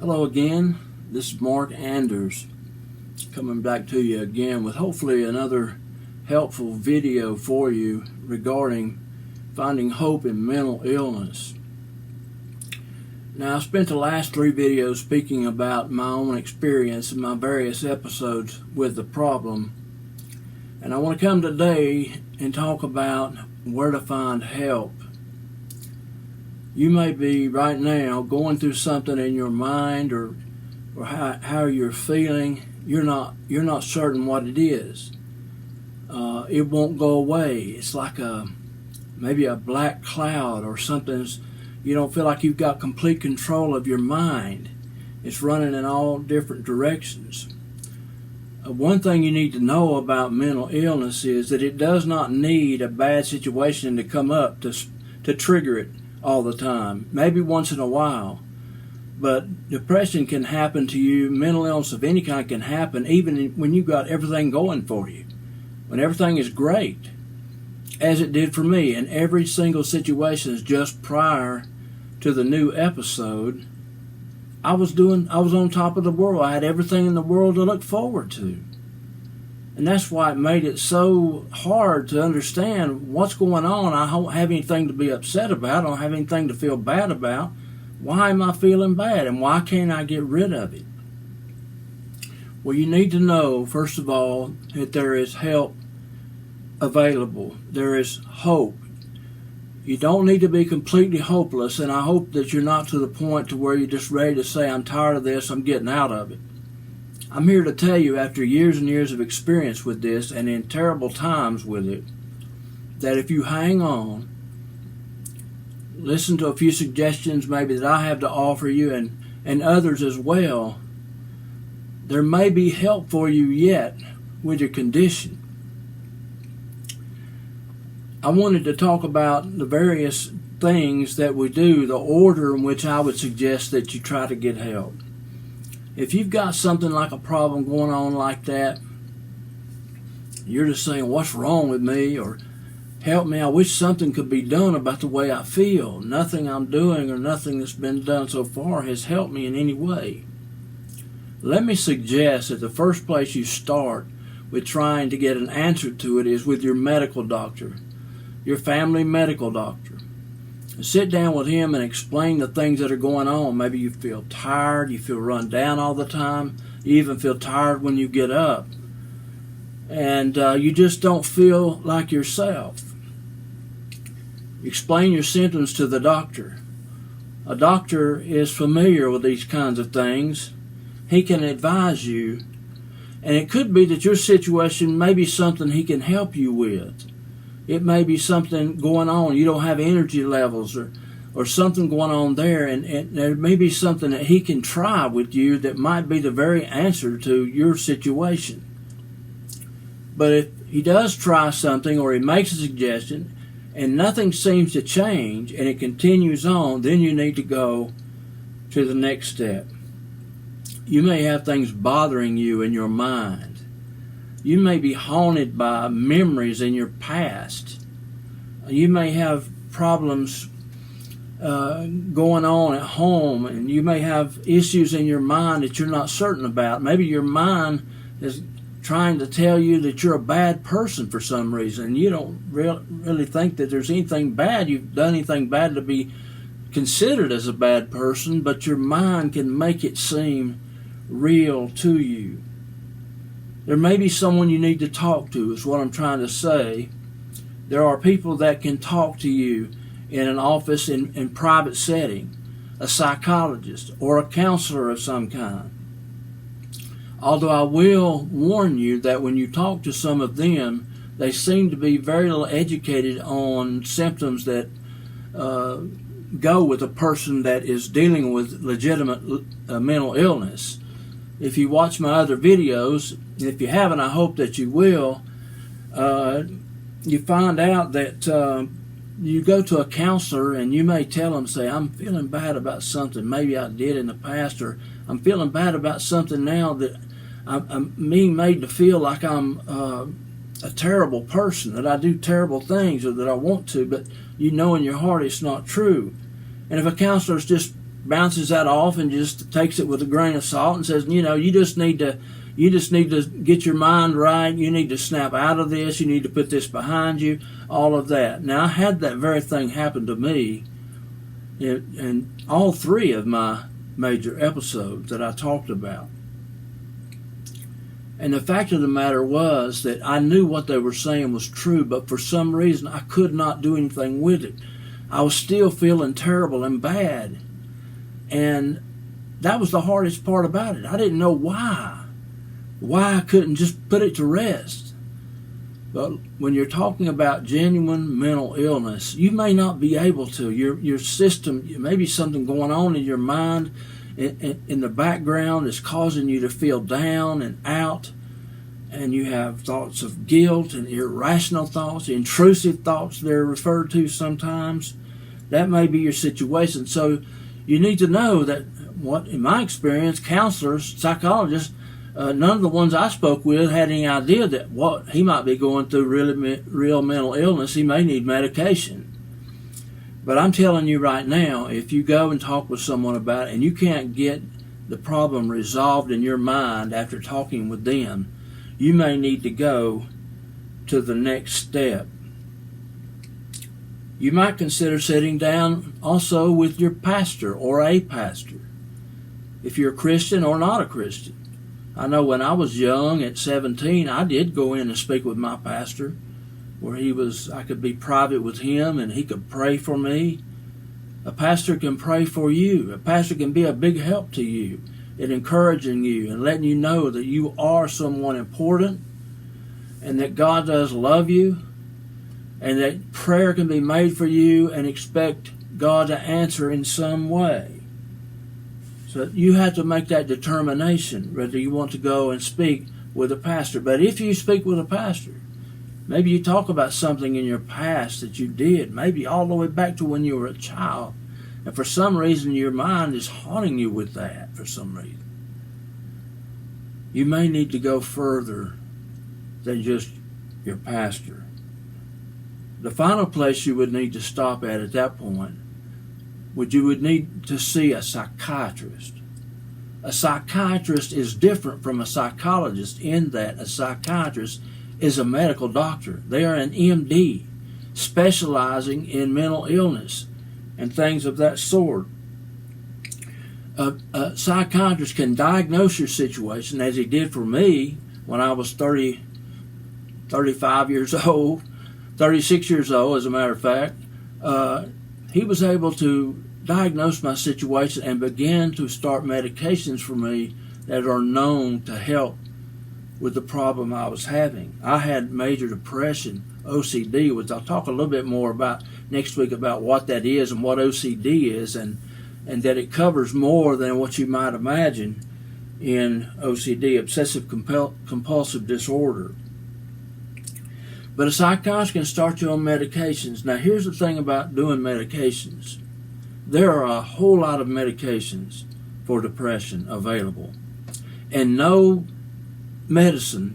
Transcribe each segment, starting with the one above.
Hello again, this is Mark Anders coming back to you again with hopefully another helpful video for you regarding finding hope in mental illness. Now, I spent the last 3 videos speaking about my own experience in my various episodes with the problem, and I want to come today and talk about where to find help. You may be right now going through something in your mind or how you're feeling. You're not certain what it is. It won't go away. It's like maybe a black cloud or something. You don't feel like you've got complete control of your mind. It's running in all different directions. One thing you need to know about mental illness is that it does not need a bad situation to come up to trigger it all the time, maybe once in a while. But depression can happen to you. Mental illness of any kind can happen even when you've got everything going for you, when everything is great, as it did for me in every single situation. Just prior to the new episode, I was on top of the world. I had everything in the world to look forward to. And that's why it made it so hard to understand what's going on. I don't have anything to be upset about. I don't have anything to feel bad about. Why am I feeling bad, and why can't I get rid of it? Well, you need to know, first of all, that there is help available. There is hope. You don't need to be completely hopeless, and I hope that you're not to the point to where you're just ready to say, I'm tired of this, I'm getting out of it. I'm here to tell you, after years and years of experience with this and in terrible times with it, that if you hang on, listen to a few suggestions maybe that I have to offer you and others as well, there may be help for you yet with your condition. I wanted to talk about the various things that we do, the order in which I would suggest that you try to get help. If you've got something like a problem going on like that, you're just saying, what's wrong with me? Or help me, I wish something could be done about the way I feel. Nothing I'm doing or nothing that's been done so far has helped me in any way. Let me suggest that the first place you start with trying to get an answer to it is with your medical doctor, your family medical doctor. Sit down with him and explain the things that are going on. Maybe you feel tired, you feel run down all the time, you even feel tired when you get up, and you just don't feel like yourself. Explain your symptoms to the doctor. A doctor is familiar with these kinds of things. He can advise you, and it could be that your situation may be something he can help you with. It may be something going on. You don't have energy levels or something going on there, and there may be something that he can try with you that might be the very answer to your situation. But if he does try something or he makes a suggestion and nothing seems to change and it continues on, then you need to go to the next step. You may have things bothering you in your mind. You may be haunted by memories in your past. You may have problems going on at home, and you may have issues in your mind that you're not certain about. Maybe your mind is trying to tell you that you're a bad person for some reason, and you don't really think that there's anything bad. You've done anything bad to be considered as a bad person, but your mind can make it seem real to you. There may be someone you need to talk to, is what I'm trying to say. There are people that can talk to you in an office in private setting, a psychologist or a counselor of some kind. Although I will warn you that when you talk to some of them, they seem to be very little educated on symptoms that go with a person that is dealing with legitimate mental illness. If you watch my other videos, if you haven't, I hope that you will, you find out that you go to a counselor and you may tell them, say, I'm feeling bad about something maybe I did in the past, or I'm feeling bad about something now that I'm being made to feel like I'm a terrible person, that I do terrible things or that I want to, but you know in your heart it's not true. And if a counselor's just bounces that off and just takes it with a grain of salt and says, you just need to get your mind right. You need to snap out of this. You need to put this behind you. All of that. Now, I had that very thing happen to me in all three of my major episodes that I talked about. And the fact of the matter was that I knew what they were saying was true, but for some reason I could not do anything with it. I was still feeling terrible and bad. And that was the hardest part about it. I didn't know why I couldn't just put it to rest. But when you're talking about genuine mental illness, you may not be able to. Your system, maybe something going on in your mind in the background is causing you to feel down and out, and you have thoughts of guilt and irrational thoughts, intrusive thoughts they're referred to sometimes. That may be your situation. So you need to know that, in my experience, counselors, psychologists, none of the ones I spoke with had any idea that what he might be going through real mental illness. He may need medication. But I'm telling you right now, if you go and talk with someone about it and you can't get the problem resolved in your mind after talking with them, you may need to go to the next step. You might consider sitting down also with your pastor or a pastor, if you're a Christian or not a Christian. I know when I was young, at 17, I did go in and speak with my pastor, where I could be private with him and he could pray for me. A pastor can pray for you. A pastor can be a big help to you in encouraging you and letting you know that you are someone important and that God does love you and that prayer can be made for you and expect God to answer in some way. So you have to make that determination whether you want to go and speak with a pastor. But if you speak with a pastor, maybe you talk about something in your past that you did, maybe all the way back to when you were a child, and for some reason your mind is haunting you with that for some reason. You may need to go further than just your pastor. The final place you would need to stop at that point, you would need to see a psychiatrist. A psychiatrist is different from a psychologist in that a psychiatrist is a medical doctor. They are an MD, specializing in mental illness and things of that sort. A psychiatrist can diagnose your situation, as he did for me when I was 35 years old, 36 years old, as a matter of fact. He was able to diagnose my situation and began to start medications for me that are known to help with the problem I was having. I had major depression, OCD, which I'll talk a little bit more about next week about what that is and what OCD is, and that it covers more than what you might imagine in OCD, obsessive compulsive disorder. But a psychiatrist can start you on medications. Now, here's the thing about doing medications. There are a whole lot of medications for depression available, and no medicine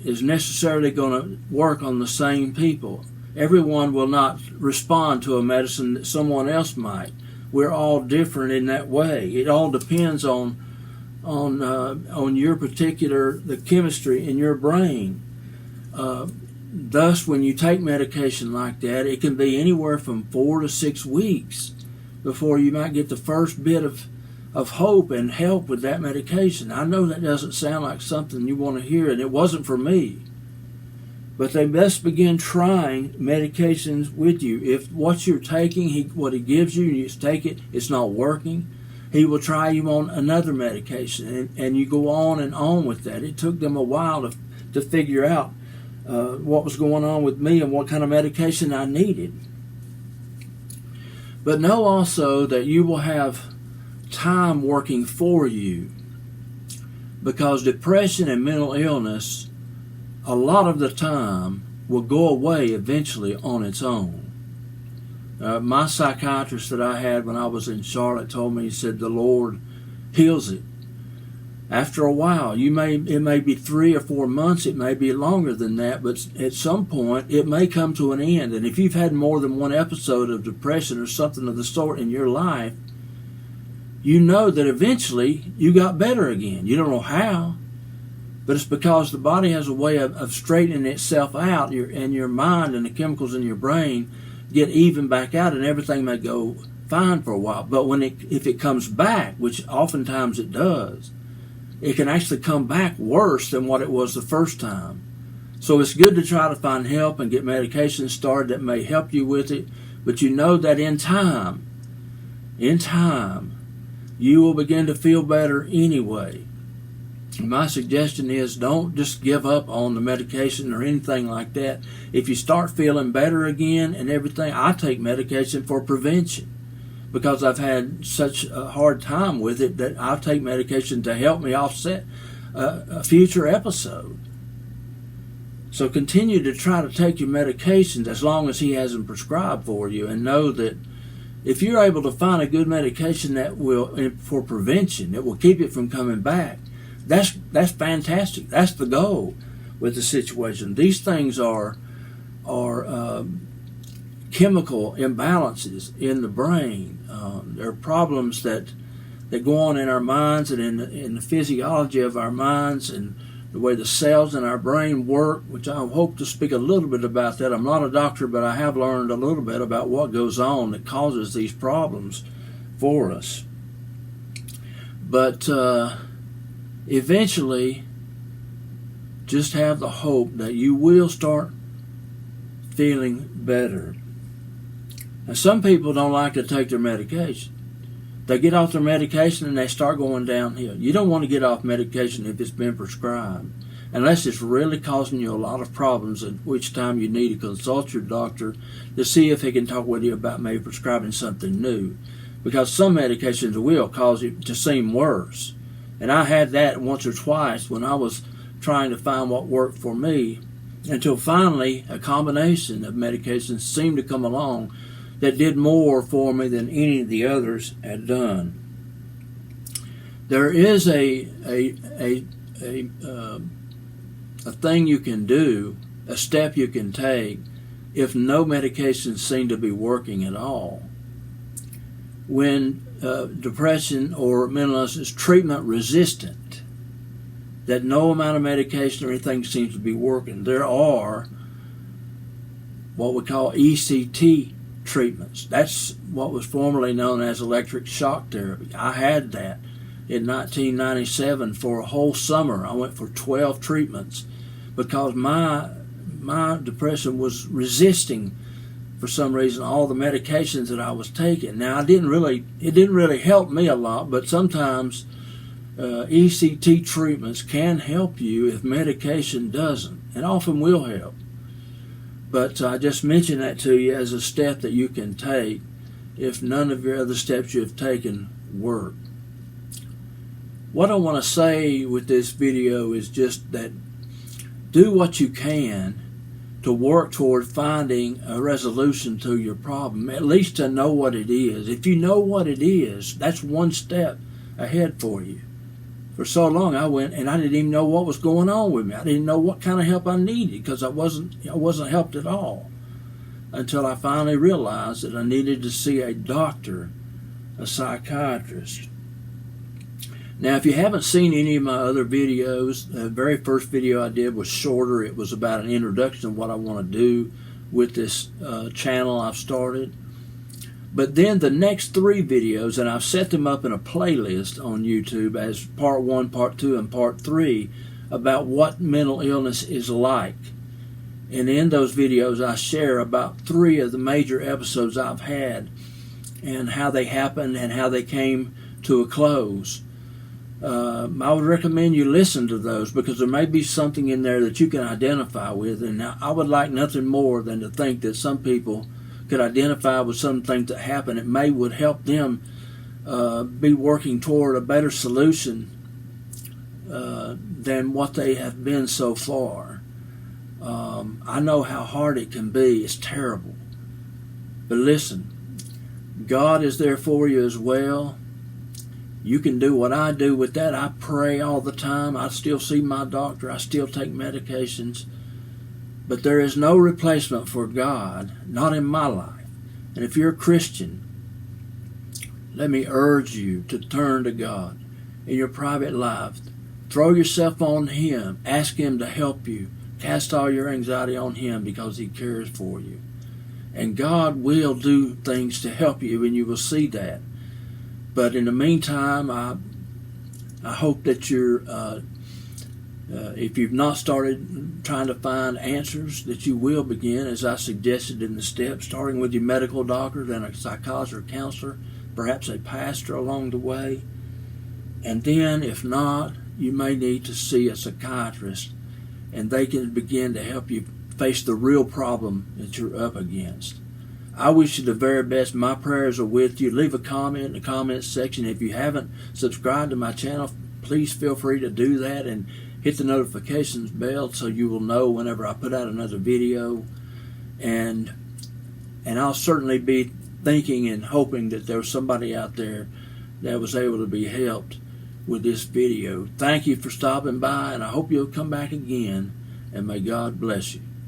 is necessarily going to work on the same people. Everyone will not respond to a medicine that someone else might. We're all different in that way. It all depends on your the chemistry in your brain. Thus, when you take medication like that, it can be anywhere from 4 to 6 weeks before you might get the first bit of hope and help with that medication. I know that doesn't sound like something you want to hear, and it wasn't for me. But they best begin trying medications with you. If what you're taking, what he gives you, and you take it, it's not working, he will try you on another medication, and you go on and on with that. It took them a while to figure out what was going on with me and what kind of medication I needed. But know also that you will have time working for you, because depression and mental illness a lot of the time will go away eventually on its own. My psychiatrist that I had when I was in Charlotte told me, he said, the Lord heals it. After a while, it may be 3 or 4 months, it may be longer than that, but at some point it may come to an end. And if you've had more than one episode of depression or something of the sort in your life, you know that eventually you got better again. You don't know how, but it's because the body has a way of straightening itself out, and your mind and the chemicals in your brain get even back out, and everything may go fine for a while. But if it comes back, which oftentimes it does, it can actually come back worse than what it was the first time. So it's good to try to find help and get medication started that may help you with it. But you know that in time, you will begin to feel better anyway. My suggestion is don't just give up on the medication or anything like that. If you start feeling better again and everything, I take medication for prevention because I've had such a hard time with it that I'll take medication to help me offset a future episode. So continue to try to take your medications as long as he hasn't prescribed for you, and know that if you're able to find a good medication that will, for prevention, that will keep it from coming back, that's fantastic. That's the goal with the situation. These things are chemical imbalances in the brain. They're problems that go on in our minds and in the physiology of our minds and the way the cells in our brain work, which I hope to speak a little bit about that. I'm not a doctor, but I have learned a little bit about what goes on that causes these problems for us. But eventually, just have the hope that you will start feeling better. Now, some people don't like to take their medication. They get off their medication and they start going downhill. You don't want to get off medication if it's been prescribed, unless it's really causing you a lot of problems, at which time you need to consult your doctor to see if he can talk with you about maybe prescribing something new. Because some medications will cause it to seem worse. And I had that once or twice when I was trying to find what worked for me, until finally a combination of medications seemed to come along that did more for me than any of the others had done. There is a thing you can do, a step you can take, if no medications seem to be working at all. When depression or mental illness is treatment resistant, that no amount of medication or anything seems to be working, there are what we call ECT treatments. That's what was formerly known as electric shock therapy. I had that in 1997 for a whole summer. I went for 12 treatments because my depression was resisting, for some reason, all the medications that I was taking. Now, it didn't really help me a lot, but sometimes ECT treatments can help you if medication doesn't, and often will help. But I just mentioned that to you as a step that you can take if none of your other steps you have taken work. What I want to say with this video is just that do what you can to work toward finding a resolution to your problem, at least to know what it is. If you know what it is, that's one step ahead for you. For so long I went and I didn't even know what was going on with me. I didn't know what kind of help I needed because I wasn't helped at all, until I finally realized that I needed to see a doctor, a psychiatrist. Now, if you haven't seen any of my other videos, the very first video I did was shorter. It was about an introduction of what I want to do with this channel I've started. But then the next 3 videos, and I've set them up in a playlist on YouTube as part 1, part 2, and part 3 about what mental illness is like. And in those videos I share about 3 of the major episodes I've had and how they happened and how they came to a close. I would recommend you listen to those because there may be something in there that you can identify with, and I would like nothing more than to think that some people could identify with some things that happen. It would help them be working toward a better solution than what they have been so far. I know how hard it can be. It's terrible. But listen, God is there for you as well. You can do what I do with that. I pray all the time. I still see my doctor. I still take medications. But there is no replacement for God, not in my life. And if you're a Christian, let me urge you to turn to God in your private life. Throw yourself on Him. Ask Him to help you. Cast all your anxiety on Him because He cares for you. And God will do things to help you, and you will see that. But in the meantime, I hope that you're, if you've not started trying to find answers, that you will begin, as I suggested in the steps, starting with your medical doctor, then a psychologist or counselor, perhaps a pastor along the way. And then, if not, you may need to see a psychiatrist, and they can begin to help you face the real problem that you're up against. I wish you the very best. My prayers are with you. Leave a comment in the comments section. If you haven't subscribed to my channel, please feel free to do that and hit the notifications bell so you will know whenever I put out another video. And I'll certainly be thinking and hoping that there's somebody out there that was able to be helped with this video. Thank you for stopping by, and I hope you'll come back again, and may God bless you.